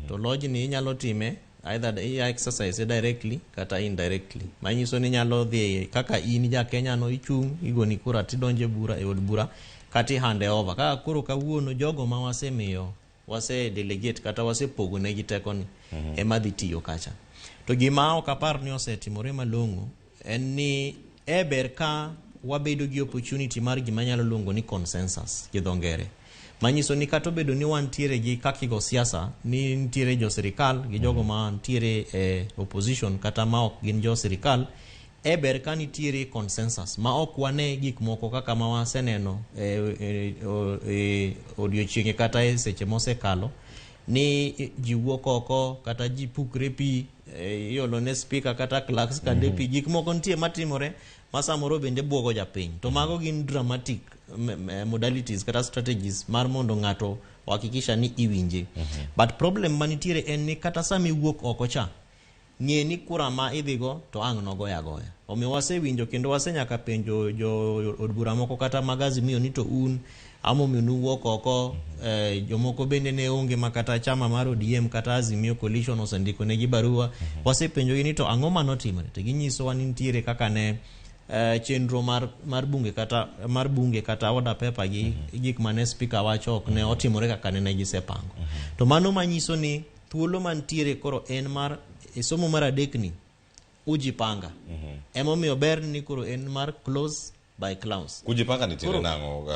to lodge ni inyalo time either exercise directly kata indirectly. Manyiso ni nyalo dhi kaka in ja Kenya no ichung igoni kura tidonje bura e od bura kati hande over kaka kuro kawuono jogo ma wasemiyo wase delegate kata wase pogo ne giteko ni ema dhi tiyo kacha. To gima ok apar ni osetimore malong'o en ni ber ka wabedo gi opportunity mar gima nyalo luongo ni consensus gi dho ngere. Manyiso ni kata bedo ni wantiere gi kakigo siasa ni ntiere jo sirikal gi jogo ma ntiere opposition kata ma ok gin jo sirikal ber ka nitiere consensus ma ok wane gik moko kaka ma waseneno odiochienge kata seche mosekalo ni ji wuok oko kata ji pukre pi iolo ne speaker kata clerks kande pi gik moko ntie matimore masamoro bende buogo japiny to mago gin dramatic modalities kata strategies mar mondo ng'ato hakikisha ni iwinje. But problem manitiere en ni kata sami wuok oko cha ng'e ni kura ma idhigo to ang' nogoya goya. Omiyo wasewinjo kendo wasenyaka penjo jo od bura moko kata magazi miyo ni to un amomiyo nuwuok oko jomoko bende ne onge makata chama mar ODM kata Azimio coalition osendiko negi barua. Wasepenjo ni to ang'o manotimore to ginyiso wa ni nitiere kaka ne chenro mar bunge kata order paper gi gik mane speaker wacho ok ne otimore kaka ne gisepango. To mano manyiso ni thuolo mantiere koro en mar somo mar adek ni ujipanga. Emomiyo ber ni koro en mar close by clause. Ujipanga ni tire nang'o